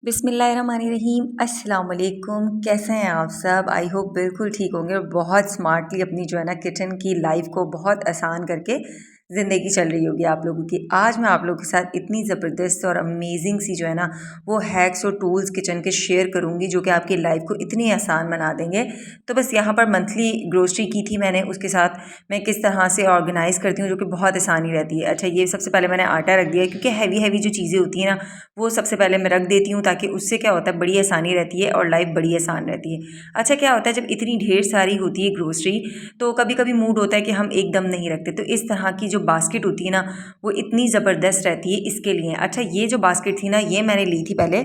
बिस्मिल्लाहिर्रहमानिर्रहीम अस्सलाम वालेकुम। कैसे हैं आप सब? आई होप बिल्कुल ठीक होंगे और बहुत स्मार्टली अपनी जो है ना किचन की लाइफ को बहुत आसान करके ज़िंदगी चल रही होगी आप लोगों की। आज मैं आप लोगों के साथ इतनी ज़बरदस्त और अमेजिंग सी जो है ना वो हैक्स और टूल्स किचन के शेयर करूँगी जो कि आपकी लाइफ को इतनी आसान बना देंगे। तो बस यहाँ पर मंथली ग्रोसरी की थी मैंने, उसके साथ मैं किस तरह से ऑर्गेनाइज़ करती हूँ जो कि बहुत आसानी रहती है। अच्छा, ये सबसे पहले मैंने आटा रख दिया क्योंकि हैवी हैवी जो चीज़ें होती हैं ना वो सबसे पहले मैं रख देती हूँ ताकि उससे क्या होता है बड़ी आसानी रहती है और लाइफ बड़ी आसान रहती है। अच्छा, क्या होता है जब इतनी ढेर सारी होती है ग्रोसरी तो कभी कभी मूड होता है कि हम एकदम नहीं रखते, तो इस तरह की जो बास्केट होती है ना वो इतनी ज़बरदस्त रहती है इसके लिए। अच्छा, ये जो बास्केट थी ना ये मैंने ली थी पहले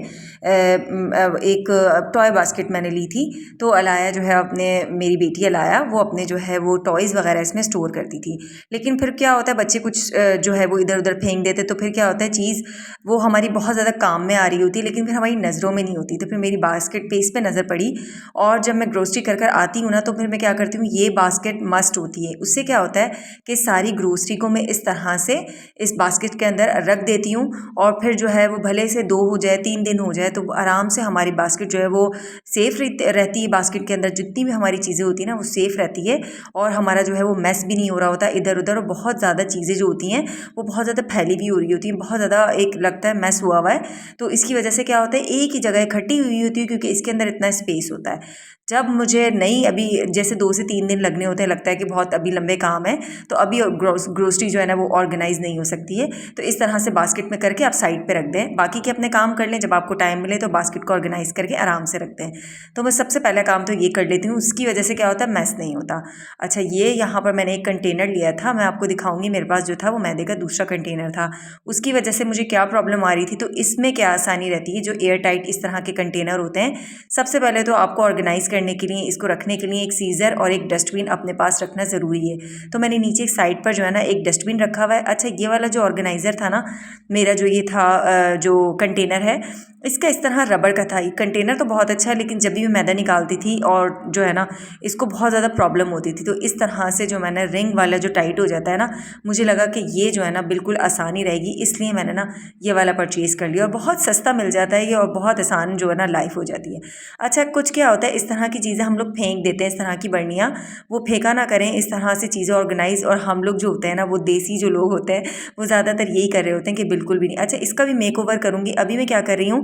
एक टॉय बास्केट मैंने ली थी। तो अलाया जो है अपने, मेरी बेटी अलाया वो अपने जो है वो टॉयज़ वगैरह इसमें स्टोर करती थी। लेकिन फिर क्या होता है बच्चे कुछ जो है वो इधर उधर फेंक देते, तो फिर क्या होता है चीज़ वो हमारी बहुत ज़्यादा काम में आ रही होती है लेकिन फिर हमारी नज़रों में नहीं होती। तो फिर मेरी बास्केट पे इस पे नज़र पड़ी और जब मैं ग्रोसरी कर कर आती हूँ ना तो फिर मैं क्या करती हूँ, ये बास्केट मस्ट होती है। उससे क्या होता है कि सारी ग्रोसरी को मैं इस तरह से इस बास्केट के अंदर रख देती हूँ और फिर जो है वो भले से 2 हो जाए 3 दिन हो जाए तो आराम से हमारी बास्केट जो है वो सेफ़ रहती है। बास्केट के अंदर जितनी भी हमारी चीज़ें होती हैं ना वो सेफ़ रहती है और हमारा जो है वो मैस भी नहीं हो रहा होता इधर उधर। और बहुत ज़्यादा चीज़ें जो होती हैं वो बहुत ज़्यादा फैली भी हो रही होती हैं, बहुत ज़्यादा एक लगता है मैस हुआ हुआ है। तो इसकी वजह से क्या होता है एक ही जगह इकट्ठी हुई होती है क्योंकि इसके अंदर इतना स्पेस होता है। जब मुझे नहीं अभी जैसे 2 से 3 दिन लगने होते हैं, लगता है कि बहुत अभी लंबे काम है तो अभी ग्रोसरी जो है ना वो ऑर्गेनाइज नहीं हो सकती है, तो इस तरह से बास्केट में करके आप साइड पे रख दें, बाकी के अपने काम कर लें। जब आपको टाइम मिले तो बास्केट को ऑर्गेनाइज करके आराम से रखते हैं। तो मैं सबसे पहला काम तो ये कर लेती हूँ, उसकी वजह से क्या होता है मैस नहीं होता। अच्छा, ये यहाँ पर मैंने एक कंटेनर लिया था, मैं आपको दिखाऊंगी। मेरे पास जो था वो मैदे का दूसरा कंटेनर था। उसकी वजह से मुझे क्या प्रॉब्लम आ रही थी, तो इसमें क्या आसानी रहती है जो एयर टाइट इस तरह के कंटेनर होते हैं। सबसे पहले तो आपको ऑर्गेनाइज करने के लिए, इसको रखने के लिए एक सीज़र और एक डस्टबिन अपने पास रखना ज़रूरी है। तो मैंने नीचे एक साइड पर जो है ना एक डस्टबिन रखा हुआ है। अच्छा, ये वाला जो ऑर्गेनाइज़र था ना मेरा, जो ये था जो कंटेनर है इसका इस तरह रबड़ का था। ये कंटेनर तो बहुत अच्छा है लेकिन जब भी मैं मैदा निकालती थी और जो है ना इसको बहुत ज़्यादा प्रॉब्लम होती थी, तो इस तरह से जो मैंने रिंग वाला जो टाइट हो जाता है ना, मुझे लगा कि ये जो है ना बिल्कुल आसानी रहेगी, इसलिए मैंने ना ये वाला परचेज़ कर लिया और बहुत सस्ता मिल जाता है ये और बहुत आसान जो है ना लाइफ हो जाती है। अच्छा, कुछ क्या होता है इस तरह की चीज़ें हम लोग फेंक देते हैं, इस तरह की बर्नियाँ वो फेंका ना करें। इस तरह से चीज़ें ऑर्गेनाइज, और हम लोग जो होते हैं ना वो देसी जो लोग होते हैं वो ज़्यादातर यही कर रहे होते हैं कि बिल्कुल भी नहीं। अच्छा, इसका भी मेक ओवर करूँगी। अभी मैं क्या कर रही हूँ,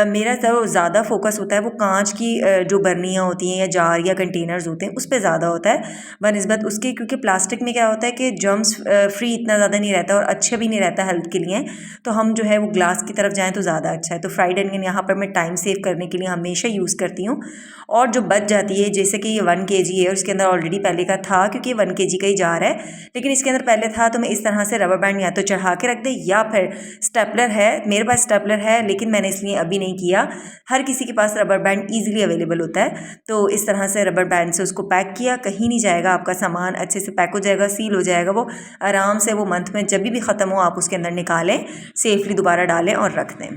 मेरा जो ज़्यादा फोकस होता है वो कांच की जो बर्नियाँ होती हैं या जार या कंटेनर्स होते हैं उस पर ज़्यादा होता है बनस्बत उसके, क्योंकि प्लास्टिक में क्या होता है कि जर्म्स फ्री इतना ज़्यादा नहीं रहता और अच्छा भी नहीं रहता हेल्थ के लिए। तो हम जो है वो ग्लास की तरफ जाएँ तो ज़्यादा अच्छा है। तो फ्राइड अनियन यहाँ पर मैं टाइम सेव करने के लिए हमेशा यूज़ करती हूँ। और जो बच जाती है, जैसे कि ये 1 kg है और इसके अंदर ऑलरेडी पहले का था, क्योंकि ये 1 kg का ही जार है लेकिन इसके अंदर पहले था, तो मैं इस तरह से रबर बैंड या तो चढ़ा के रख दे या फिर स्टेपलर है, मेरे पास स्टेपलर है लेकिन मैंने इसलिए अभी नहीं किया। हर किसी के पास रबर बैंड ईजिली अवेलेबल होता है, तो इस तरह से रबर बैंड से उसको पैक किया, कहीं नहीं जाएगा आपका सामान, अच्छे से पैक हो जाएगा, सील हो जाएगा वो आराम से। वो मंथ में जब भी ख़त्म हो आप उसके अंदर निकालें, सेफली दोबारा डालें और रख दें।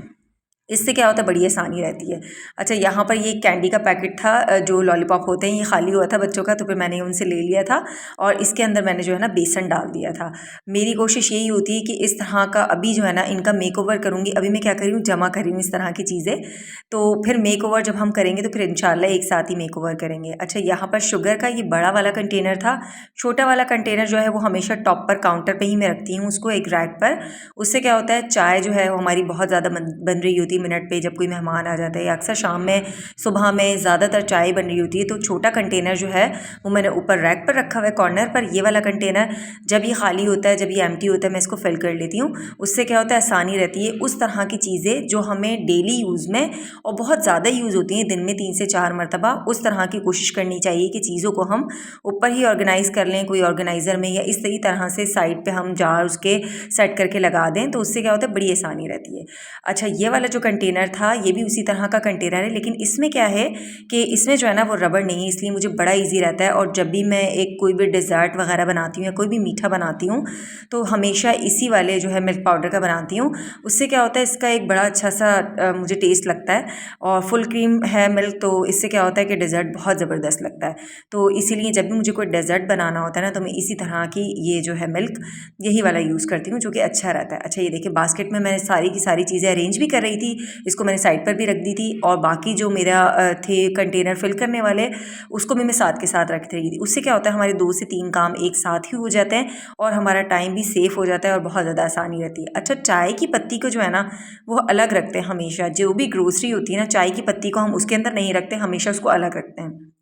इससे क्या होता है बड़ी आसानी रहती है। अच्छा, यहाँ पर ये कैंडी का पैकेट था, जो लॉलीपॉप होते हैं, ये खाली हुआ था बच्चों का, तो फिर मैंने उनसे ले लिया था और इसके अंदर मैंने जो है ना बेसन डाल दिया था। मेरी कोशिश यही होती है कि इस तरह का अभी जो है ना इनका मेक ओवर करूँगी। अभी मैं क्या कर रही हूँ, जमा कर रही हूँ इस तरह की चीज़ें, तो फिर मेक ओवर जब हम करेंगे तो फिर इंशाल्लाह एक साथ ही मेक ओवर करेंगे। अच्छा, यहाँ पर शुगर का ये बड़ा वाला कंटेनर था। छोटा वाला कंटेनर जो है वो हमेशा टॉप पर काउंटर पर ही मैं रखती हूँ उसको, एक रैक पर। उससे क्या होता है चाय जो है वो हमारी बहुत ज़्यादा बन रही होती है मिनट पे, जब कोई मेहमान आ जाता है या अक्सर शाम में सुबह में ज़्यादातर चाय बन रही होती है, तो छोटा कंटेनर जो है वो मैंने ऊपर रैक पर रखा हुआ है कॉर्नर पर। ये वाला कंटेनर जब ये खाली होता है, जब ये एम्प्टी होता है, मैं इसको फिल कर लेती हूँ। उससे क्या होता है आसानी रहती है। उस तरह की चीज़ें जो हमें डेली यूज़ में और बहुत ज़्यादा यूज़ होती हैं, दिन में 3 से 4 मरतबा, उस तरह की कोशिश करनी चाहिए कि चीज़ों को हम ऊपर ही ऑर्गेनाइज़ कर लें कोई ऑर्गेनाइज़र में, या इस तरी तरह से साइड पे हम जार उसके सेट करके लगा दें, तो उससे क्या होता है बड़ी आसानी रहती है। अच्छा, ये वाला जो कंटेनर था ये भी उसी तरह का कंटेनर है, लेकिन इसमें क्या है कि इसमें जो है ना वो रबड़ नहीं है, इसलिए मुझे बड़ा इजी रहता है। और जब भी मैं एक कोई भी डिज़र्ट वगैरह बनाती हूँ या कोई भी मीठा बनाती हूँ तो हमेशा इसी वाले जो है मिल्क पाउडर का बनाती हूँ। उससे क्या होता है इसका एक बड़ा अच्छा सा मुझे टेस्ट लगता है, और फुल क्रीम है मिल्क, तो इससे क्या होता है कि डेज़र्ट बहुत ज़बरदस्त लगता है। तो इसीलिए जब भी मुझे कोई डेज़र्ट बनाना होता है ना तो मैं इसी तरह की ये जो है मिल्क यही वाला यूज़ करती हूँ, जो कि अच्छा रहता है। अच्छा, ये देखिए बास्केट में मैं सारी की सारी चीज़ें अरेंज भी कर रही थी इसको मैंने साइड पर भी रख दी थी और बाकी जो मेरा थे कंटेनर फिल करने वाले उसको भी मैं साथ के साथ रख रही थी। उससे क्या होता है हमारे 2 से 3 काम एक साथ ही हो जाते हैं और हमारा टाइम भी सेफ़ हो जाता है और बहुत ज़्यादा आसानी रहती है। अच्छा, चाय की पत्ती को जो है ना वो अलग रखते हैं हमेशा। जो भी ग्रोसरी होती है ना, चाय की पत्ती को हम उसके अंदर नहीं रखते, हमेशा उसको अलग रखते हैं।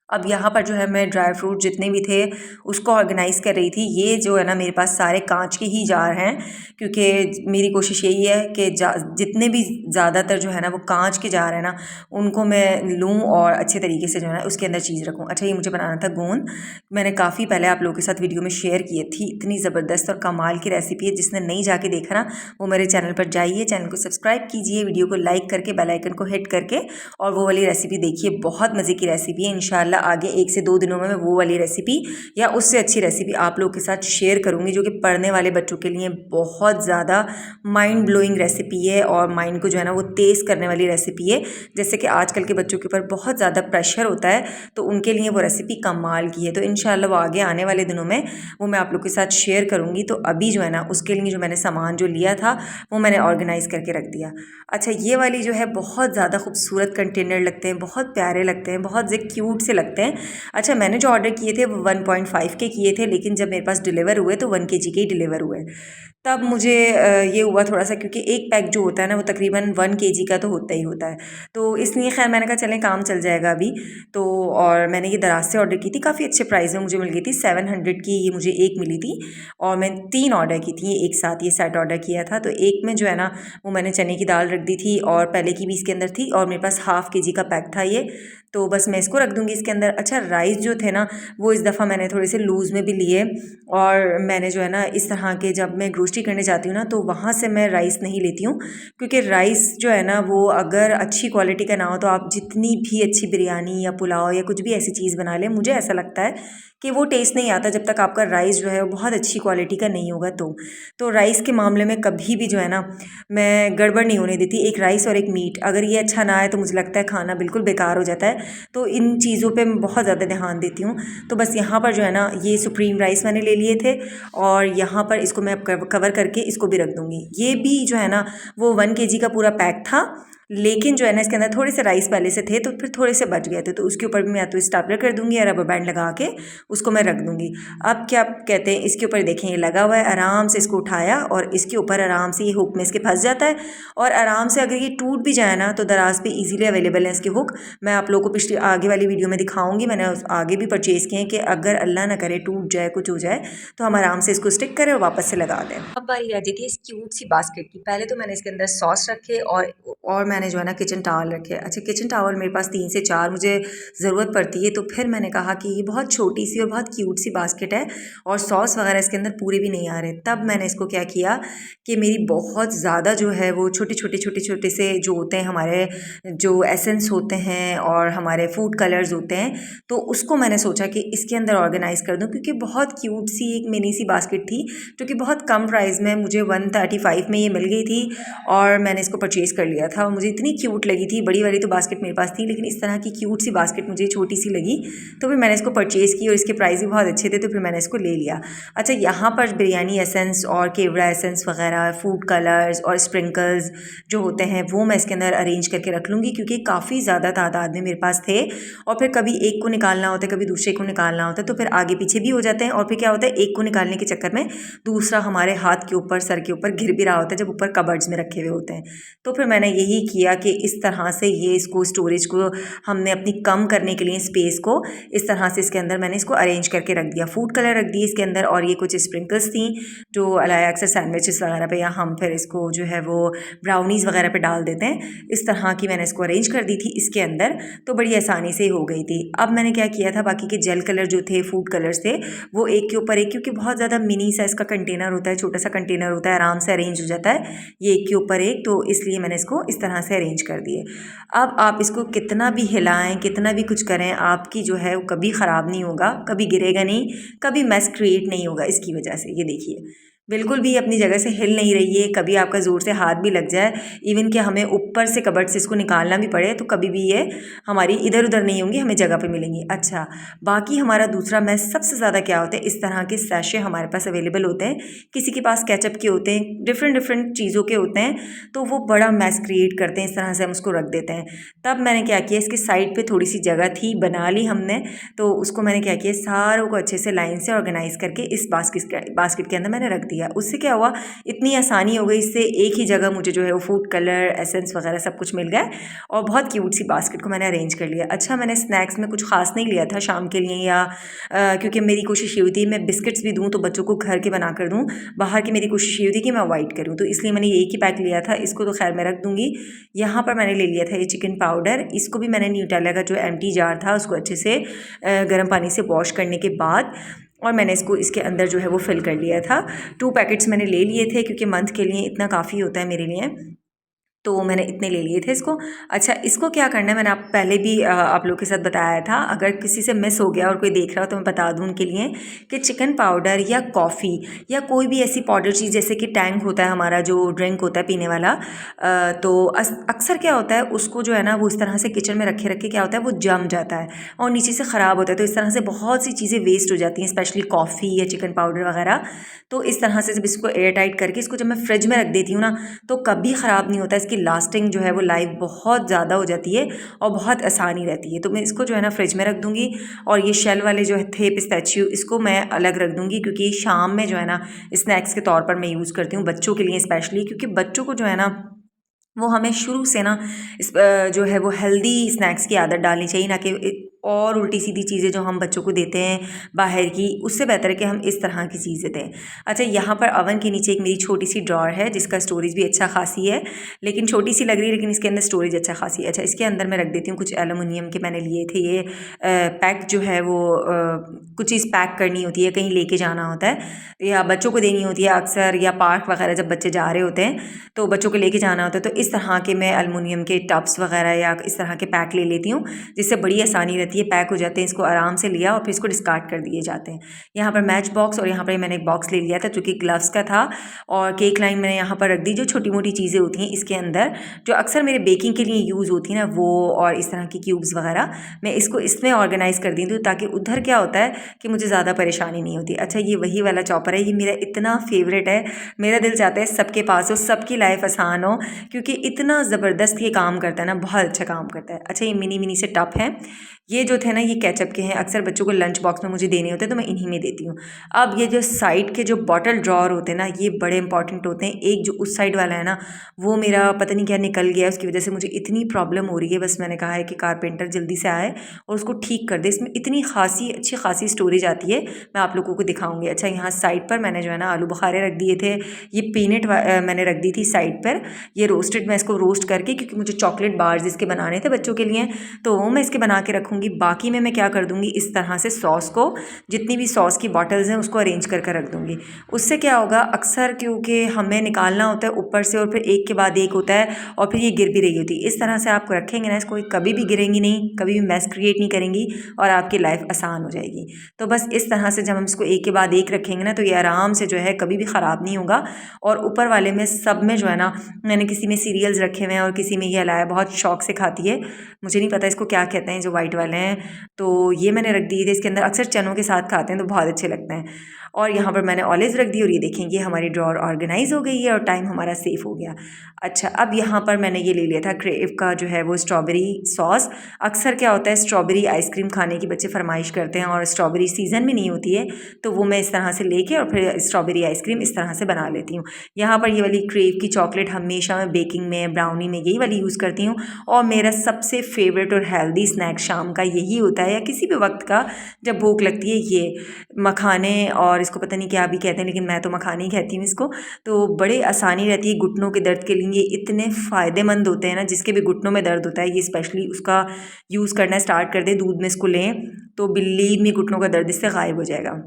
अब यहाँ पर जो है मैं ड्राई फ्रूट जितने भी थे उसको ऑर्गेनाइज़ कर रही थी। ये जो है ना मेरे पास सारे कांच के ही जार हैं, क्योंकि मेरी कोशिश यही है कि जितने भी ज़्यादातर जो है ना वो कांच के जार है ना उनको मैं लूँ और अच्छे तरीके से जो है ना उसके अंदर चीज़ रखूँ। अच्छा, ये मुझे बनाना था गोंद। मैंने काफ़ी पहले आप लोगों के साथ वीडियो में शेयर की थी। इतनी ज़बरदस्त और कमाल की रेसिपी है, जिसने नहीं जाके देखा ना वो मेरे चैनल पर जाइए, चैनल को सब्सक्राइब कीजिए, वीडियो को लाइक करके बेल आइकन को हिट करके और वो वाली रेसिपी देखिए। बहुत मज़े की रेसिपी है। इंशाल्लाह आगे 1 से 2 दिनों में मैं वो वाली रेसिपी या उससे अच्छी रेसिपी आप लोगों के साथ शेयर करूँगी, जो कि पढ़ने वाले बच्चों के लिए बहुत ज़्यादा माइंड ब्लोइंग रेसिपी है और माइंड को जो है ना वो तेज़ करने वाली रेसिपी है। जैसे कि आजकल के बच्चों के ऊपर बहुत ज़्यादा प्रेशर होता है, तो उनके लिए वो रेसिपी कमाल की है। तो इंशाल्लाह वो आगे आने वाले दिनों में वो मैं आप लोग के साथ शेयर करूँगी। तो अभी जो है ना उसके लिए जो मैंने सामान जो लिया था वो मैंने ऑर्गेनाइज़ करके रख दिया। अच्छा, ये वाली जो है बहुत ज़्यादा खूबसूरत कंटेनर लगते हैं, बहुत प्यारे लगते हैं, बहुत क्यूट से लगते हैं। अच्छा, मैंने जो ऑर्डर किए थे वो 1.5 के किए थे, लेकिन जब मेरे पास डिलीवर हुए तो 1 केजी के ही डिलीवर हुए। तब मुझे ये हुआ थोड़ा सा, क्योंकि एक पैक जो होता है ना वो तकरीबन 1 केजी का तो होता ही होता है, तो इसलिए खैर मैंने कहा चलें काम चल जाएगा अभी। तो और मैंने ये दराज से ऑर्डर की थी, काफ़ी अच्छे प्राइस में मुझे मिल गई थी। 700 की ये मुझे एक मिली थी और मैं 3 ऑर्डर की थी एक साथ, ये सेट ऑर्डर किया था। तो एक में जो है ना वो मैंने चने की दाल रख दी थी और पहले की भी इसके अंदर थी और मेरे पास ½ केजी का पैक था ये, तो बस मैं इसको रख दूँगी इसके अंदर। अच्छा, राइस जो थे ना वो इस दफ़ा मैंने थोड़े से लूज़ में भी लिए और मैंने जो है ना इस तरह के, जब मैं ग्रोसरी करने जाती हूँ ना तो वहाँ से मैं राइस नहीं लेती हूँ, क्योंकि राइस जो है ना वो अगर अच्छी क्वालिटी का ना हो तो आप जितनी भी अच्छी बिरयानी या पुलाव या कुछ भी ऐसी चीज़ बना लें, मुझे ऐसा लगता है कि वो टेस्ट नहीं आता जब तक आपका राइस जो है वो बहुत अच्छी क्वालिटी का नहीं होगा। तो राइस के मामले में कभी भी जो है ना मैं गड़बड़ नहीं होने देती। एक राइस और एक मीट, अगर ये अच्छा ना आए तो मुझे लगता है खाना बिल्कुल बेकार हो जाता है। तो इन चीज़ों पे मैं बहुत ज़्यादा ध्यान देती हूँ। तो बस यहाँ पर जो है ना ये सुप्रीम राइस मैंने ले लिए थे और यहाँ पर इसको मैं कवर करके इसको भी रख दूँगी। ये भी जो है ना वो 1 केजी का पूरा पैक था, लेकिन जो है ना इसके अंदर थोड़े से राइस पहले से थे तो फिर थोड़े से बच गए थे, तो उसके ऊपर भी मैं या तो स्टेपलर कर दूँगी या रबर बैंड लगा के उसको मैं रख दूँगी। अब क्या कहते हैं, इसके ऊपर देखें ये लगा हुआ है, आराम से इसको उठाया और इसके ऊपर आराम से ये हुक में इसके फंस जाता है और आराम से अगर ये टूट भी जाए ना तो दराज पे इजीली अवेलेबल है इसके हुक। मैं आप लोगों को पिछली आगे वाली वीडियो में दिखाऊंगी, मैंने आगे भी परचेज़ किए हैं कि अगर अल्लाह ना करे टूट जाए कुछ हो जाए तो हम आराम से इसको स्टिक करें और वापस से लगा दें। अब बारी आ जाती है इस क्यूट सी बास्केट की। पहले तो मैंने इसके अंदर सॉस रखे और मैंने जो है ना किचन टावल रखे। अच्छा, किचन टावल मेरे पास 3 से 4 मुझे ज़रूरत पड़ती है, तो फिर मैंने कहा कि ये बहुत छोटी सी और बहुत क्यूट सी बास्केट है और सॉस वगैरह इसके अंदर पूरे भी नहीं आ रहे। तब मैंने इसको क्या किया कि मेरी बहुत ज़्यादा जो है वो छोटे से जो होते हैं हमारे जो एसेंस होते हैं और हमारे फूड कलर्स होते हैं, तो उसको मैंने सोचा कि इसके अंदर ऑर्गेनाइज़ कर दूं, क्योंकि बहुत क्यूट सी एक मिनी सी बास्केट थी जो कि बहुत कम प्राइस में मुझे 135 में ये मिल गई थी और मैंने इसको परचेज़ कर लिया था और मुझे इतनी क्यूट लगी थी। बड़ी वाली तो बास्केट मेरे पास थी, लेकिन इस तरह की क्यूट सी बास्केट मुझे छोटी सी लगी, तो फिर मैंने इसको परचेज़ की और इसके प्राइस भी बहुत अच्छे थे, तो फिर मैंने इसको ले लिया। अच्छा, यहाँ पर बिरयानी एसेंस और केवड़ा एसेंस वगैरह, फूड कलर्स और स्प्रिंकल्स जो होते हैं वो मैं इसके अंदर अरेंज करके रख लूँगी, क्योंकि काफ़ी ज़्यादा तादाद में मेरे पास थे और फिर कभी एक को निकालना होता है, कभी दूसरे को निकालना होता है, तो फिर आगे पीछे भी हो जाते हैं और फिर क्या होता है एक को निकालने के चक्कर में दूसरा हमारे हाथ के ऊपर, सर के ऊपर गिर भी रहा होता है जब ऊपर कबर्ड्स में रखे हुए होते हैं। तो फिर मैंने यही किया कि इस तरह से ये इसको स्टोरेज को हमने अपनी कम करने के लिए स्पेस को इस तरह से इसके अंदर मैंने इसको अरेंज करके रख दिया। फूड कलर रख दिए इसके अंदर और ये कुछ स्प्रिंकल्स थी जो अलाया अक्सर सैंडविचेस वगैरह पे या हम फिर इसको जो है वो ब्राउनीज़ वगैरह पे डाल देते हैं। इस तरह की मैंने इसको अरेंज कर दी थी इसके अंदर, तो बड़ी आसानी से हो गई थी। अब मैंने क्या किया था, बाकी के जेल कलर जो थे, फूड कलर्स थे, वो एक के ऊपर एक, क्योंकि बहुत ज़्यादा मिनी साइज़ का कंटेनर होता है, छोटा सा कंटेनर होता है, आराम से अरेंज हो जाता है ये एक के ऊपर एक, तो इसलिए मैंने इसको इस तरह से अरेंज कर दिए। अब आप इसको कितना भी हिलाएं, कितना भी कुछ करें, आपकी जो है वो कभी ख़राब नहीं होगा, कभी गिरेगा नहीं, कभी मैस क्रिएट नहीं होगा इसकी वजह से। ये देखिए बिल्कुल भी अपनी जगह से हिल नहीं रही है, कभी आपका ज़ोर से हाथ भी लग जाए, इवन कि हमें ऊपर से कबर्ड से इसको निकालना भी पड़े तो कभी भी ये हमारी इधर उधर नहीं होंगी, हमें जगह पे मिलेंगी। अच्छा, बाकी हमारा दूसरा मैस सबसे ज़्यादा क्या होता है, इस तरह के सैशे हमारे पास अवेलेबल होते हैं, किसी के पास केचप के होते हैं, डिफरेंट डिफरेंट चीज़ों के होते हैं, तो वो बड़ा मैस क्रिएट करते हैं, इस तरह से हम उसको रख देते हैं। तब मैंने क्या किया, इसकी साइड पर थोड़ी सी जगह थी, बना ली हमने, तो उसको मैंने क्या किया, सारों को अच्छे से लाइन से ऑर्गेनाइज करके इस बास्केट के अंदर मैंने रख दिया। उससे क्या हुआ, इतनी आसानी हो गई, इससे एक ही जगह मुझे जो है वो फूड कलर, एसेंस वगैरह सब कुछ मिल गया और बहुत क्यूट सी बास्केट को मैंने अरेंज कर लिया। अच्छा, मैंने स्नैक्स में कुछ खास नहीं लिया था शाम के लिए, या क्योंकि मेरी कोशिश ये हुई थी मैं बिस्किट्स भी दूँ तो बच्चों को घर के बना कर दूँ, बाहर की मेरी कोशिश ये हुई थी कि मैं अवॉइड करूँ, तो इसलिए मैंने एक ही पैक लिया था। इसको तो खैर मैं रख दूँगी। यहाँ पर मैंने ले लिया था ये चिकन पाउडर, इसको भी मैंने न्यूटेला का जो एम्प्टी जार था उसको अच्छे से गर्म पानी से वॉश करने के बाद और मैंने इसको इसके अंदर जो है वो फिल कर लिया था। 2 पैकेट्स मैंने ले लिए थे क्योंकि मंथ के लिए इतना काफ़ी होता है मेरे लिए, तो मैंने इतने ले लिए थे इसको। अच्छा, इसको क्या करना है, मैंने आप पहले भी आप लोगों के साथ बताया था, अगर किसी से मिस हो गया और कोई देख रहा हो तो मैं बता दूं उनके लिए कि चिकन पाउडर या कॉफ़ी या कोई भी ऐसी पाउडर चीज़, जैसे कि टैंक होता है हमारा जो ड्रिंक होता है पीने वाला, तो अक्सर क्या होता है उसको जो है ना वो इस तरह से किचन में रखे रखे क्या होता है वो जम जाता है और नीचे से ख़राब होता है, तो इस तरह से बहुत सी चीज़ें वेस्ट हो जाती हैं, स्पेशली कॉफ़ी या चिकन पाउडर वगैरह। तो इस तरह से जब इसको एयर टाइट करके इसको जब मैं फ्रिज में रख देती हूँ ना तो कभी ख़राब नहीं होता, इसकी लास्टिंग जो है वो लाइफ बहुत ज़्यादा हो जाती है और बहुत आसानी रहती है। तो मैं इसको जो है ना फ्रिज में रख दूँगी और ये शेल वाले जो थे पिस्ताचियो इसको मैं अलग रख दूँगी, क्योंकि शाम में जो है ना स्नैक्स के तौर पर मैं यूज़ करती हूँ बच्चों के लिए स्पेशली, क्योंकि बच्चों को जो है ना वो हमें शुरू से ना इस जो है वो हेल्दी स्नैक्स की आदत डालनी चाहिए, ना कि और उल्टी सीधी चीज़ें जो हम बच्चों को देते हैं बाहर की, उससे बेहतर है कि हम इस तरह की चीज़ें दें। अच्छा, यहाँ पर अवन के नीचे एक मेरी छोटी सी ड्रॉर है जिसका स्टोरेज भी अच्छा खासी है, लेकिन छोटी सी लग रही है लेकिन इसके अंदर स्टोरेज अच्छा खासी है। अच्छा, इसके अंदर मैं रख देती हूँ कुछ एलुमिनियम के मैंने लिए थे ये पैक जो है वो कुछ चीज़ पैक करनी होती है, कहीं लेके जाना होता है या बच्चों को देनी होती है अक्सर, या पार्क वगैरह जब बच्चे जा रहे होते हैं तो बच्चों को लेके जाना होता है, तो इस तरह के मैं एलुमिनियम के टब्स वगैरह या इस तरह के पैक ले लेती हूँ जिससे बड़ी आसानी रहती है, पैक हो जाते हैं, इसको आराम से लिया और फिर इसको डिस्कार्ड कर दिए जाते हैं। यहाँ पर मैच बॉक्स और यहाँ पर मैंने एक बॉक्स ले लिया था जो कि ग्लव्स का था, और केक लाइन मैंने यहाँ पर रख दी, जो छोटी मोटी चीज़ें होती हैं इसके अंदर जो अक्सर मेरे बेकिंग के लिए यूज़ होती है ना वो, और इस तरह की क्यूब्स वगैरह मैं इसको इसमें ऑर्गेनाइज़ कर दी थी ताकि उधर क्या होता है कि मुझे ज़्यादा परेशानी नहीं होती। अच्छा, ये वही वाला चॉपर है, ये मेरा इतना फेवरेट है, मेरा दिल चाहता है सबके पास हो, सबकी लाइफ आसान हो, क्योंकि इतना ज़बरदस्त ये काम करता है ना, बहुत अच्छा काम करता है। अच्छा, ये मिनी मिनी से टप हैं, ये जो थे ना ये केचप के हैं, अक्सर बच्चों को लंच बॉक्स में मुझे देने होते हैं तो मैं इन्हीं में देती हूँ। अब ये जो साइड के जो बॉटल ड्रॉर होते हैं ना ये बड़े इंपॉर्टेंट होते हैं। एक जो उस साइड वाला है ना वो मेरा पता नहीं क्या निकल गया, उसकी वजह से मुझे इतनी प्रॉब्लम हो रही है, बस मैंने कहा है कि कारपेंटर जल्दी से आए और उसको ठीक कर दे। इसमें इतनी खासी अच्छी खासी स्टोरेज आती है, मैं आप लोगों को दिखाऊंगी। अच्छा, यहाँ साइड पर मैंने जो है ना आलू बुखारे रख दिए थे, ये पीनट मैंने रख दी थी साइड पर, ये रोस्टेड मैं इसको रोस्ट करके, क्योंकि मुझे चॉकलेट बार्स इसके बनाने थे बच्चों के लिए तो वो मैं इसके बना के रखूँगी। बाकी में मैं क्या कर दूँगी, इस तरह से सॉस को, जितनी भी सॉस की बॉटल्स हैं उसको अरेंज करके रख दूँगी। उससे क्या होगा, अक्सर क्योंकि हमें निकालना होता है ऊपर से और फिर एक के बाद एक होता है और फिर ये गिर भी रही होती है, इस तरह से आप रखेंगे ना इसको कभी भी गिरेंगी नहीं, कभी भी मैस क्रिएट नहीं करेंगी और आपकी लाइफ आसान हो जाएगी। तो बस इस तरह से जब हम इसको एक के बाद एक रखेंगे ना तो ये आराम से जो है कभी भी ख़राब नहीं होगा। और ऊपर वाले में सब में जो है ना, मैंने किसी में सीरियल्स रखे हुए हैं और किसी में ये अलाया बहुत शौक से खाती है, मुझे नहीं पता इसको क्या कहते हैं जो वाइट वाले हैं, तो ये मैंने रख दिए थे इसके अंदर, अक्सर चनों के साथ खाते हैं तो बहुत अच्छे लगते हैं। और यहाँ पर मैंने ऑलिव्स रख दी और ये देखेंगे हमारी ड्रॉर ऑर्गेनाइज हो गई है और टाइम हमारा सेफ हो गया। अच्छा, अब यहाँ पर मैंने ये ले लिया था क्रेव का जो है वो स्ट्रॉबेरी सॉस। अक्सर क्या होता है स्ट्रॉबेरी आइसक्रीम खाने की बच्चे फरमाइश करते हैं और स्ट्रॉबेरी सीज़न में नहीं होती है, तो वो मैं इस तरह से लेके और फिर स्ट्रॉबेरी आइसक्रीम इस तरह से बना लेती हूँ। यहाँ पर ये वाली क्रेव की चॉकलेट हमेशा मैं बेकिंग में, ब्राउनी में यही वाली यूज़ करती हूँ। और मेरा सबसे फेवरेट और हेल्दी स्नैक शाम का यही होता है, या किसी भी वक्त का जब भूख लगती है, ये मखाने, और इसको पता नहीं क्या भी कहते हैं लेकिन मैं तो मखाने ही कहती हूँ इसको। तो बड़े आसानी रहती है घुटनों के दर्द के लिए, इतने फ़ायदेमंद होते हैं ना, जिसके भी घुटनों में दर्द होता है ये स्पेशली उसका यूज़ करना स्टार्ट कर दे, दूध में इसको लें तो बिलीव में घुटनों का दर्द इससे गायब हो जाएगा।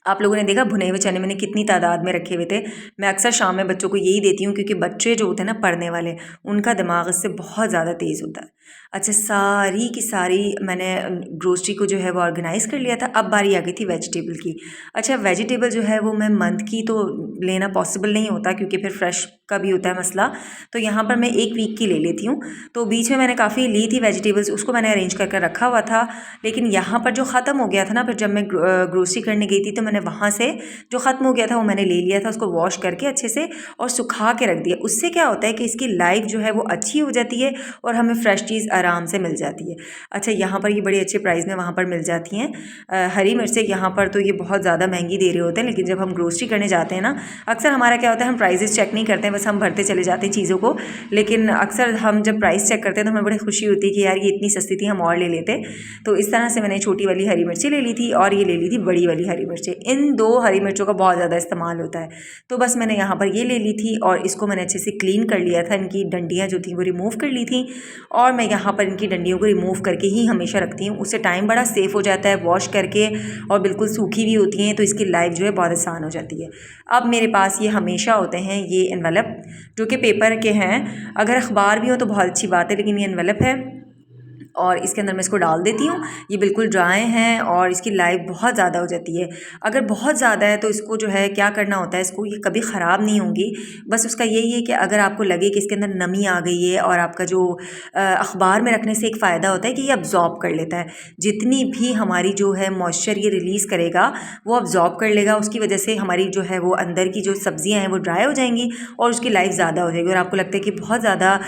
आप लोगों ने देखा भुने हुए चने मैंने कितनी तादाद में रखे हुए थे, मैं अक्सर शाम में बच्चों को यही देती हूँ क्योंकि बच्चे जो होते हैं ना पढ़ने वाले, उनका दिमाग इससे बहुत ज़्यादा तेज़ होता है। अच्छा, सारी की सारी मैंने ग्रोसरी को जो है वो ऑर्गेनाइज़ कर लिया था। अब बारी आ गई थी वेजिटेबल की। अच्छा, वेजिटेबल जो है वो मैं मंथ की तो लेना पॉसिबल नहीं होता, क्योंकि फिर फ्रेश का भी होता है मसला। तो यहाँ पर मैं 1 वीक की ले लेती हूँ। तो बीच में मैंने काफ़ी ली थी वेजिटेबल्स, उसको मैंने अरेंज कर कर रखा हुआ था। लेकिन यहाँ पर जो ख़त्म हो गया था ना, फिर जब मैं ग्रोसरी करने गई थी तो मैंने वहाँ से जो ख़त्म हो गया था वो मैंने ले लिया था, उसको वॉश करके अच्छे से और सुखा के रख दिया। उससे क्या होता है कि इसकी लाइफ जो है वो अच्छी हो जाती है और हमें फ्रेश चीज़ आराम से मिल जाती है। अच्छा, यहाँ पर ये बड़े अच्छे प्राइस में वहाँ पर मिल जाती हैं। हरी मिर्चें यहाँ पर तो ये बहुत ज़्यादा महंगी दे रहे होते हैं, लेकिन जब हम ग्रोसरी करने जाते हैं ना, अक्सर हमारा क्या होता है, हम प्राइजेस चेक नहीं करते हैं, बस हम भरते चले जाते हैं चीज़ों को। लेकिन अक्सर हम जब प्राइस चेक करते हैं तो हमें बड़ी खुशी होती है कि यार ये इतनी सस्ती थी, हम और ले लेते। तो इस तरह से मैंने छोटी वाली हरी मिर्ची ले ली थी और ये ले ली थी बड़ी वाली हरी मिर्चें। इन 2 हरी मिर्चों का बहुत ज़्यादा इस्तेमाल होता है। तो बस मैंने यहाँ पर ये ले ली थी और इसको मैंने अच्छे से क्लीन कर लिया था। इनकी डंडियाँ जो थी वो रिमूव कर ली थी और मैं यहाँ पर इनकी डंडियों को रिमूव करके ही हमेशा रखती हूँ। उससे टाइम बड़ा सेफ़ हो जाता है वॉश करके, और बिल्कुल सूखी भी होती हैं तो इसकी लाइफ जो है बहुत आसान हो जाती है। अब मेरे पास ये हमेशा होते हैं ये एनवेलप, जो कि पेपर के हैं। अगर अखबार भी हो तो बहुत अच्छी बात है, लेकिन ये एनवेलप है और इसके अंदर मैं इसको डाल देती हूँ। ये बिल्कुल ड्राई हैं और इसकी लाइफ बहुत ज़्यादा हो जाती है। अगर बहुत ज़्यादा है तो इसको जो है क्या करना होता है, इसको ये कभी ख़राब नहीं होंगी। बस उसका यही है कि अगर आपको लगे कि इसके अंदर नमी आ गई है, और आपका जो अखबार में रखने से एक फ़ायदा होता है कि ये अब्ज़ॉर्ब कर लेता है। जितनी भी हमारी जो है मॉइस्चर ये रिलीज़ करेगा वो अब्ज़ॉर्ब कर लेगा। उसकी वजह से हमारी जो है वो अंदर की जो सब्ज़ियाँ हैं वो ड्राई हो जाएंगी और उसकी लाइफ ज़्यादा हो जाएगी। और आपको लगता है कि बहुत ज़्यादा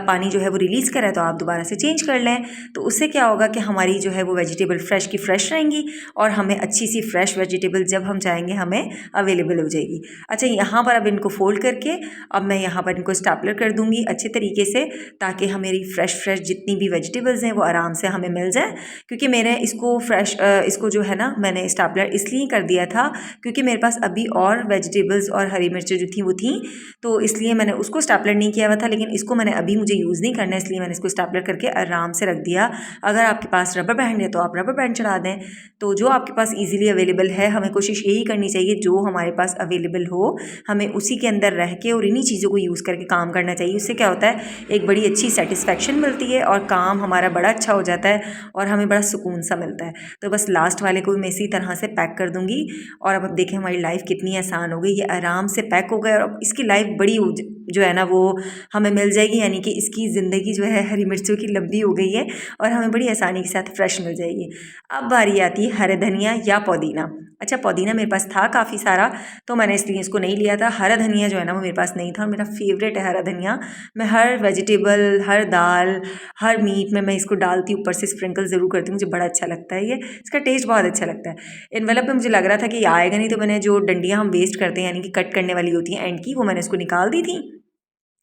पानी जो है वो रिलीज़ कर रहा है, तो आप दोबारा से चेंज कर लें। तो उससे क्या होगा कि हमारी जो है वो वेजिटेबल फ्रेश की फ्रेश रहेंगी और हमें अच्छी सी फ्रेश वेजिटेबल जब हम चाहेंगे हमें अवेलेबल हो जाएगी। अच्छा, यहाँ पर अब इनको फोल्ड करके अब मैं यहाँ पर इनको स्टेपलर कर दूँगी अच्छे तरीके से, ताकि हमारी फ्रेश जितनी भी वेजिटेबल्स हैं वो आराम से हमें मिल जाए। क्योंकि मैंने इसको फ्रेश इसको जो है ना, मैंने स्टेपलर इसलिए कर दिया था क्योंकि मेरे पास अभी और वेजिटेबल्स और हरी मिर्चें जो थी वो थी, तो इसलिए मैंने उसको स्टेपलर नहीं किया हुआ था। लेकिन इसको मैंने अभी मुझे यूज़ नहीं करना, इसलिए मैंने इसको स्टेपलर करके आराम से रख दिया। अगर आपके पास रबर बैंड है तो आप रबर बैंड चढ़ा दें। तो जो आपके पास इजीली अवेलेबल है, हमें कोशिश यही करनी चाहिए जो हमारे पास अवेलेबल हो हमें उसी के अंदर रह के और इन्हीं चीज़ों को यूज़ करके काम करना चाहिए। उससे क्या होता है, एक बड़ी अच्छी सेटिस्फेक्शन मिलती है और काम हमारा बड़ा अच्छा हो जाता है और हमें बड़ा सुकून सा मिलता है। तो बस लास्ट वाले को भी मैं इसी तरह से पैक कर दूँगी और अब देखें हमारी लाइफ कितनी आसान हो गई। ये आराम से पैक हो गया और अब इसकी लाइफ बड़ी जो है ना वो हमें मिल जाएगी, यानी कि इसकी ज़िंदगी जो है हरी मिर्चों की लंबी हो गई है और हमें बड़ी आसानी के साथ फ्रेश मिल जाएगी। अब बारी आती है हरे धनिया या पुदीना। अच्छा, पुदीना मेरे पास था काफ़ी सारा, तो मैंने इसलिए इसको नहीं लिया था। हरा धनिया जो है ना वो मेरे पास नहीं था और मेरा फेवरेट है हरा धनिया। मैं हर वेजिटेबल, हर दाल, हर मीट में मैं इसको डालती हूँ, ऊपर से स्प्रिंकल ज़रूर करती हूँ। मुझे बड़ा अच्छा लगता है ये, इसका टेस्ट बहुत अच्छा लगता है। एनवेलप में मुझे लग रहा था कि ये आएगा नहीं, तो मैंने जो डंडियाँ हम वेस्ट करते हैं यानी कि कट करने वाली होती हैं एंड की, वो मैंने इसको निकाल दी थी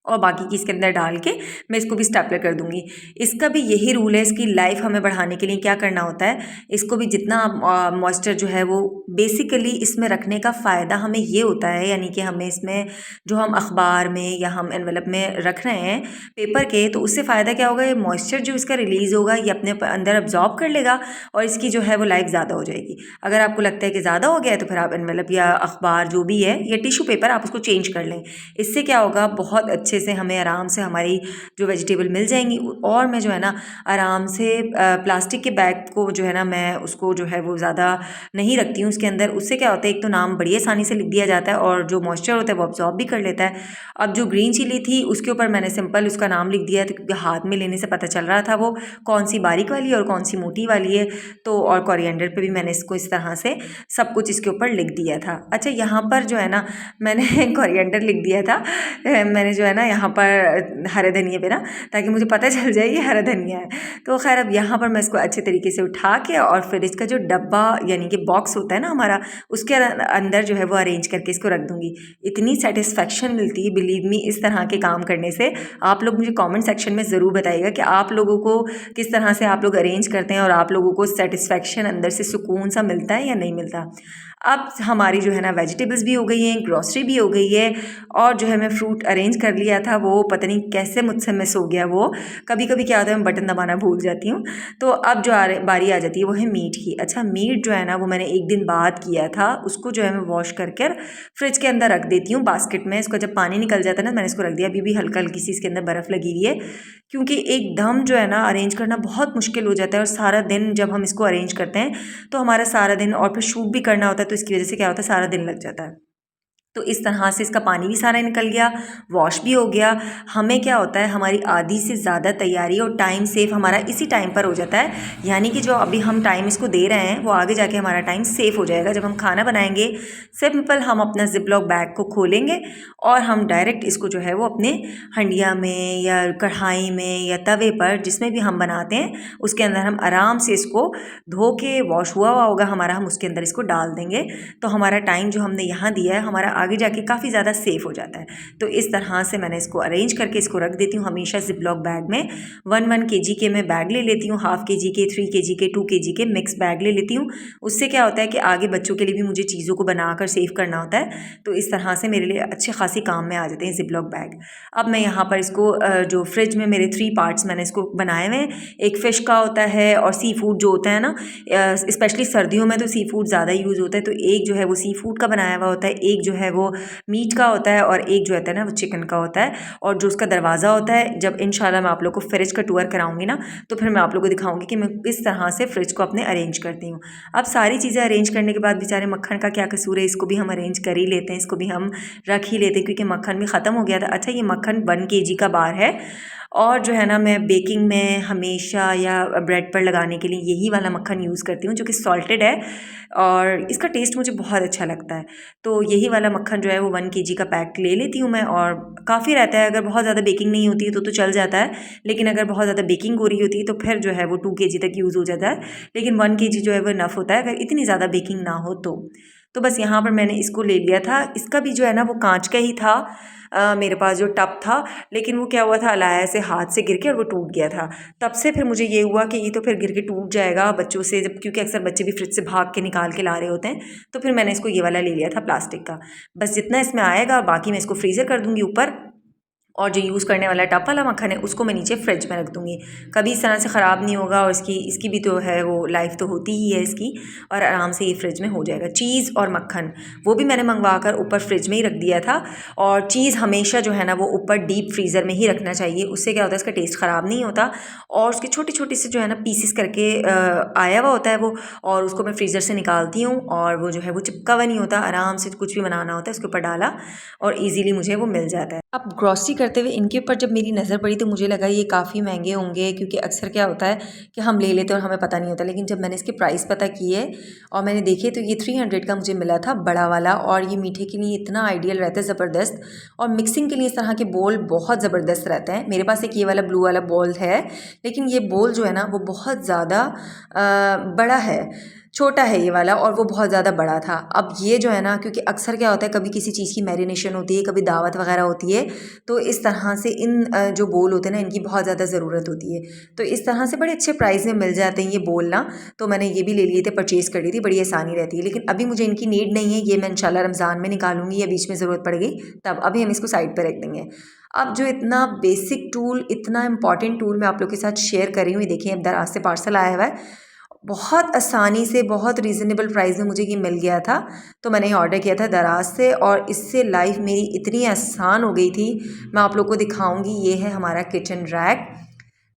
और बाकी की इसके अंदर डाल के मैं इसको भी स्टेपलर कर दूंगी। इसका भी यही रूल है, इसकी लाइफ हमें बढ़ाने के लिए क्या करना होता है, इसको भी जितना मॉइस्चर जो है वो बेसिकली इसमें रखने का फ़ायदा हमें ये होता है, यानी कि हमें इसमें जो हम अखबार में या हम एनवेलप में रख रहे हैं पेपर के, तो उससे फ़ायदा क्या होगा, ये मॉइस्चर जो इसका रिलीज़ होगा ये अपने अंदर अब्जॉर्ब कर लेगा और इसकी जो है वो लाइफ ज़्यादा हो जाएगी। अगर आपको लगता है कि ज़्यादा हो गया है तो फिर आप एनवेलप या अखबार जो भी है या टिशू पेपर आप उसको चेंज कर लें। इससे क्या होगा, बहुत अच्छे से हमें आराम से हमारी जो वेजिटेबल मिल जाएंगी। और मैं जो है ना आराम से प्लास्टिक के बैग को जो है ना मैं उसको जो है वो ज़्यादा नहीं रखती हूँ उसके अंदर। उससे क्या होता है, एक तो नाम बड़ी आसानी से लिख दिया जाता है और जो मॉइस्चर होता है वो अब्जॉर्ब भी कर लेता है। अब जो ग्रीन चिली थी उसके ऊपर मैंने सिंपल उसका नाम लिख दिया था, क्योंकि हाथ में लेने से पता चल रहा था वो कौन सी बारीक वाली है और कौन सी मोटी वाली है। तो और कोरिएंडर पे भी मैंने इसको इस तरह से सब कुछ इसके ऊपर लिख दिया था। अच्छा, यहाँ पर जो है ना मैंने कोरिएंडर लिख दिया था, मैंने जो है ना यहाँ पर हरे धनिए पे ना, ताकि मुझे पता चल जाए ये हरा धनिया है। तो खैर अब यहाँ पर मैं इसको अच्छे तरीके से उठा के और फिर इसका जो डब्बा यानी कि बॉक्स होता है ना हमारा, उसके अंदर जो है वो अरेंज करके इसको रख दूँगी। इतनी सेटिस्फेक्शन मिलती है बिलीव मी इस तरह के काम करने से। आप लोग मुझे कमेंट सेक्शन में ज़रूर बताइएगा कि आप लोगों को किस तरह से आप लोग अरेंज करते हैं और आप लोगों को सेटिस्फेक्शन अंदर से सुकून सा मिलता है या नहीं मिलता। अब हमारी जो है ना वेजिटेबल्स भी हो गई हैं, ग्रॉसरी भी हो गई है, और जो है मैं फ्रूट अरेंज कर लिया था, वो पता नहीं कैसे मुझसे मिस हो गया। वो कभी कभी क्या होता है मैं बटन दबाना भूल जाती हूँ। तो अब जो बारी आ जाती है वो है मीट की। अच्छा, मीट जो है ना वो मैंने एक दिन बाद किया था, उसको जो है मैं वॉश करके फ्रिज के अंदर रख देती हूँ बास्केट में। इसको जब पानी निकल जाता है ना, मैंने इसको रख दिया। अभी भी हल्का हल्की सी इसके अंदर बर्फ़ लगी हुई है, क्योंकि एकदम जो है ना अरेंज करना बहुत मुश्किल हो जाता है, और सारा दिन जब हम इसको अरेंज करते हैं तो हमारा सारा दिन, और फिर शूट भी करना होता है, तो इसकी वजह से क्या होता है सारा दिन लग जाता है। तो इस तरह से इसका पानी भी सारा निकल गया, वॉश भी हो गया। हमें क्या होता है, हमारी आधी से ज़्यादा तैयारी और टाइम सेव हमारा इसी टाइम पर हो जाता है। यानी कि जो अभी हम टाइम इसको दे रहे हैं वो आगे जाके हमारा टाइम सेव हो जाएगा। जब हम खाना बनाएंगे, सिंपल हम अपना जिपलॉक बैग को खोलेंगे और हम डायरेक्ट इसको जो है वो अपने हंडिया में या कढ़ाई में या तवे पर, जिसमें भी हम बनाते हैं, उसके अंदर हम आराम से इसको धो के, वॉश हुआ हुआ होगा हमारा, हम उसके अंदर इसको डाल देंगे। तो हमारा टाइम जो हमने यहाँ दिया है हमारा आगे जाके काफ़ी ज़्यादा सेफ हो जाता है। तो इस तरह से मैंने इसको अरेंज करके इसको रख देती हूँ हमेशा जिपलॉक बैग में। 1 kg के मैं बैग ले लेती हूँ, हाफ kg के, 3 kg के, 2 kg के मिक्स बैग ले लेती हूँ। उससे क्या होता है कि आगे बच्चों के लिए भी मुझे चीज़ों को बनाकर सेव करना होता है, तो इस तरह से मेरे लिए अच्छे खासी काम में आ जाते हैं जिपलॉक बैग। अब मैं यहाँ पर इसको जो फ्रिज में मेरे 3 पार्ट्स मैंने इसको बनाए हुए हैं। एक फ़िश का होता है, और सी फूड जो होता है ना, स्पेशली सर्दियों में तो सी फूड ज़्यादा यूज़ होता है, तो एक जो है वो सी फूड का बनाया हुआ होता है, एक जो है वो मीट का होता है, और एक जो होता है ना वो चिकन का होता है। और जो उसका दरवाज़ा होता है, जब इंशाल्लाह मैं आप लोग को फ्रिज का टूर कराऊंगी ना, तो फिर मैं आप लोग को दिखाऊंगी कि मैं किस तरह से फ्रिज को अपने अरेंज करती हूँ। अब सारी चीज़ें अरेंज करने के बाद बेचारे मक्खन का क्या कसूर है, इसको भी हम अरेंज कर ही लेते हैं, इसको भी हम रख ही लेते हैं, क्योंकि मक्खन भी ख़त्म हो गया था। अच्छा, ये मक्खन 1 kg का बार है, और जो है ना मैं बेकिंग में हमेशा या ब्रेड पर लगाने के लिए यही वाला मक्खन यूज़ करती हूँ, जो कि सॉल्टेड है, और इसका टेस्ट मुझे बहुत अच्छा लगता है। तो यही वाला मक्खन जो है वो 1 kg का पैक ले लेती हूँ मैं, और काफ़ी रहता है। अगर बहुत ज़्यादा बेकिंग नहीं होती है तो चल जाता है, लेकिन अगर बहुत ज़्यादा बेकिंग हो रही होती है तो फिर जो है वो 2 kg तक यूज़ हो जाता है, लेकिन 1 kg जो है वो इनफ होता है अगर इतनी ज़्यादा बेकिंग ना हो तो बस यहाँ पर मैंने इसको ले लिया था। इसका भी जो है ना वो कांच का ही था, मेरे पास जो टब था, लेकिन वो क्या हुआ था, अलाया से हाथ से गिर के और वो टूट गया था। तब से फिर मुझे ये हुआ कि ये तो फिर गिर के टूट जाएगा बच्चों से, जब क्योंकि अक्सर बच्चे भी फ्रिज से भाग के निकाल के ला रहे होते हैं, तो फिर मैंने इसको ये वाला ले लिया था प्लास्टिक का। बस जितना इसमें आएगा, बाकी मैं इसको फ्रीज़र कर दूँगी ऊपर, और जो यूज़ करने वाला टप वाला मक्खन है उसको मैं नीचे फ्रिज में रख दूँगी। कभी इस तरह से ख़राब नहीं होगा, और इसकी भी तो है वो लाइफ तो होती ही है इसकी, और आराम से ये फ्रिज में हो जाएगा। चीज़ और मक्खन वो भी मैंने मंगवा कर ऊपर फ्रिज में ही रख दिया था, और चीज़ हमेशा जो है ना वो ऊपर डीप फ्रीज़र में ही रखना चाहिए, उससे क्या होता है इसका टेस्ट ख़राब नहीं होता, और उसके छोटे छोटे से जो है ना पीसेस करके आया हुआ होता है वो, और उसको मैं फ्रीज़र से निकालती हूँ, और वो जो है वो चिपका हुआ नहीं होता, आराम से कुछ भी बनाना होता है उसके ऊपर डाला और ईज़िली मुझे वो मिल जाता है। अब ग्रॉसरी करते हुए इनके ऊपर जब मेरी नज़र पड़ी तो मुझे लगा ये काफ़ी महंगे होंगे, क्योंकि अक्सर क्या होता है कि हम ले लेते हैं और हमें पता नहीं होता, लेकिन जब मैंने इसके प्राइस पता किए और मैंने देखे तो ये 300 का मुझे मिला था बड़ा वाला, और ये मीठे के लिए इतना आइडियल रहता है, ज़बरदस्त, और मिक्सिंग के लिए इस तरह के बोल बहुत ज़बरदस्त रहते हैं। मेरे पास एक ये वाला ब्लू वाला बोल है, लेकिन ये बोल जो है ना वो बहुत ज़्यादा बड़ा है, छोटा है ये वाला, और वो बहुत ज़्यादा बड़ा था। अब ये जो है ना, क्योंकि अक्सर क्या होता है कभी किसी चीज़ की मैरिनेशन होती है, कभी दावत वगैरह होती है, तो इस तरह से इन जो बोल होते हैं ना इनकी बहुत ज़्यादा ज़रूरत होती है, तो इस तरह से बड़े अच्छे प्राइस में मिल जाते हैं ये बोल ना, तो मैंने ये भी ले लिए थे, परचेज़ कर ली थी, बड़ी आसानी रहती है। लेकिन अभी मुझे इनकी नीड नहीं है, ये मैं इंशाल्लाह रमज़ान में निकालूंगी, या बीच में ज़रूरत पड़ गई तब, अभी हम इसको साइड पर रख देंगे। अब जो इतना बेसिक टूल, इतना इंपॉर्टेंट टूल मैं आप लोग के साथ शेयर कर रही हूँ, ये देखिए अब दराज से पार्सल आया हुआ है, बहुत आसानी से, बहुत रीज़नेबल प्राइस में मुझे ये मिल गया था, तो मैंने ये ऑर्डर किया था दराज से, और इससे लाइफ मेरी इतनी आसान हो गई थी, मैं आप लोग को दिखाऊंगी। ये है हमारा किचन रैक।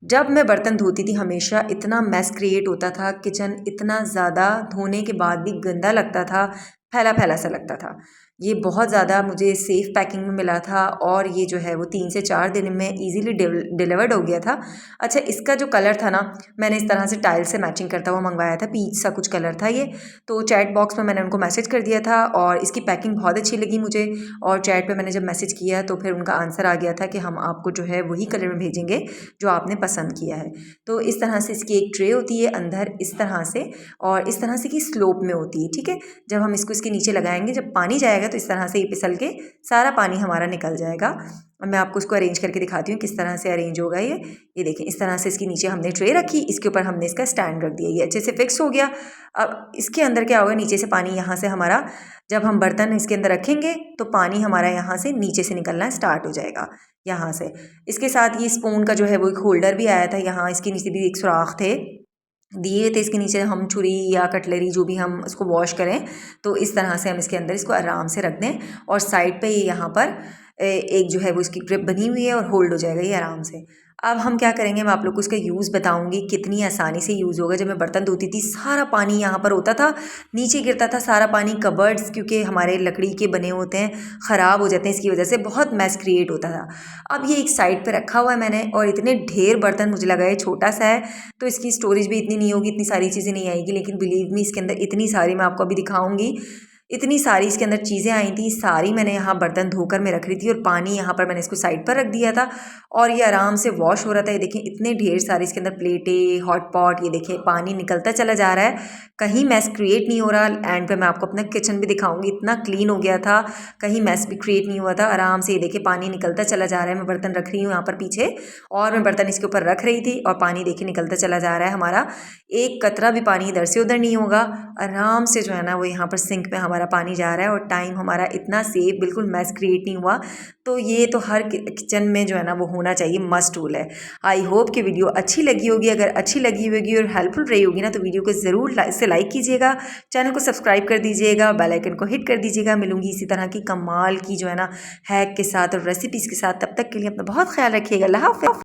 जब मैं बर्तन धोती थी हमेशा इतना मैस क्रिएट होता था, किचन इतना ज़्यादा धोने के बाद भी गंदा लगता था, फैला फैला सा लगता था। ये बहुत ज़्यादा मुझे सेफ़ पैकिंग में मिला था, और ये जो है वो 3 से 4 दिन में इजीली डिलीवर्ड हो गया था। अच्छा, इसका जो कलर था ना, मैंने इस तरह से टाइल से मैचिंग करता हुआ मंगवाया था, पीच सा कुछ कलर था ये, तो चैट बॉक्स में मैंने उनको मैसेज कर दिया था, और इसकी पैकिंग बहुत अच्छी लगी मुझे, और चैट पे मैंने जब मैसेज किया तो फिर उनका आंसर आ गया था कि हम आपको जो है वही कलर में भेजेंगे जो आपने पसंद किया है। तो इस तरह से इसकी एक ट्रे होती है अंदर इस तरह से, और इस तरह से की स्लोप में होती है, ठीक है। जब हम इसको इसके नीचे लगाएंगे, जब पानी जाएगा तो इस तरह से ये फिसल के सारा पानी हमारा निकल जाएगा। और मैं आपको उसको अरेंज करके दिखाती हूँ किस तरह से अरेंज होगा ये देखें इस तरह से इसके नीचे हमने ट्रे रखी, इसके ऊपर हमने इसका स्टैंड रख दिया, ये अच्छे से फिक्स हो गया। अब इसके अंदर क्या होगा, नीचे से पानी यहाँ से हमारा जब हम बर्तन इसके अंदर रखेंगे तो पानी हमारा यहाँ से नीचे से निकलना स्टार्ट हो जाएगा यहाँ से। इसके साथ ये स्पून का जो है वो एक होल्डर भी आया था, यहाँ इसके नीचे भी एक सुराख थे दिए थे, इसके नीचे हम छुरी या कटलरी जो भी हम इसको वॉश करें तो इस तरह से हम इसके अंदर इसको आराम से रख दें। और साइड पे ये यहाँ पर एक जो है वो इसकी ग्रिप बनी हुई है और होल्ड हो जाएगा ये आराम से। अब हम क्या करेंगे, मैं आप लोग को इसका यूज़ बताऊंगी कितनी आसानी से यूज़ होगा। जब मैं बर्तन धोती थी सारा पानी यहाँ पर होता था, नीचे गिरता था सारा पानी, कबर्ड्स क्योंकि हमारे लकड़ी के बने होते हैं ख़राब हो जाते हैं, इसकी वजह से बहुत मैस क्रिएट होता था। अब ये एक साइड पर रखा हुआ है मैंने, और इतने ढेर बर्तन मुझे लगा है छोटा सा है तो इसकी स्टोरेज भी इतनी नहीं होगी, इतनी सारी चीज़ें नहीं आएगी, लेकिन बिलीव मी इसके अंदर इतनी सारी, मैं आपको अभी दिखाऊंगी, इतनी सारी इसके अंदर चीज़ें आई थी, सारी मैंने यहाँ बर्तन धोकर मैं रख रही थी और पानी यहाँ पर मैंने इसको साइड पर रख दिया था और ये आराम से वॉश हो रहा था। ये देखें इतने ढेर सारे इसके अंदर प्लेटें, हॉट पॉट, ये देखें पानी निकलता चला जा रहा है, कहीं मैस क्रिएट नहीं हो रहा। एंड पे मैं आपको अपना किचन भी दिखाऊंगी, इतना क्लीन हो गया था, कहीं मैस भी क्रिएट नहीं हुआ था, आराम से ये देखें पानी निकलता चला जा रहा है। मैं बर्तन रख रही हूँ यहाँ पर पीछे और मैं बर्तन इसके ऊपर रख रही थी और पानी देखिए निकलता चला जा रहा है हमारा, एक कतरा भी पानी इधर से उधर नहीं होगा, आराम से जो है ना वो यहाँ पर सिंक में हमारा पानी जा रहा है और टाइम हमारा इतना सेव, बिल्कुल मैस क्रिएट नहीं हुआ। तो ये तो हर किचन में जो है ना वो होना चाहिए, मस्ट टूल है। आई होप कि वीडियो अच्छी लगी होगी, अगर अच्छी लगी होगी और हेल्पफुल रही होगी ना तो वीडियो को ज़रूर इससे लाइक कीजिएगा, चैनल को सब्सक्राइब कर दीजिएगा, बेल आइकन को हिट कर दीजिएगा। मिलूंगी इसी तरह की कमाल की जो है ना हैक के साथ और रेसिपीज़ के साथ, तब तक के लिए अपना बहुत ख्याल रखिएगा। अल्लाह हाफ़िज़।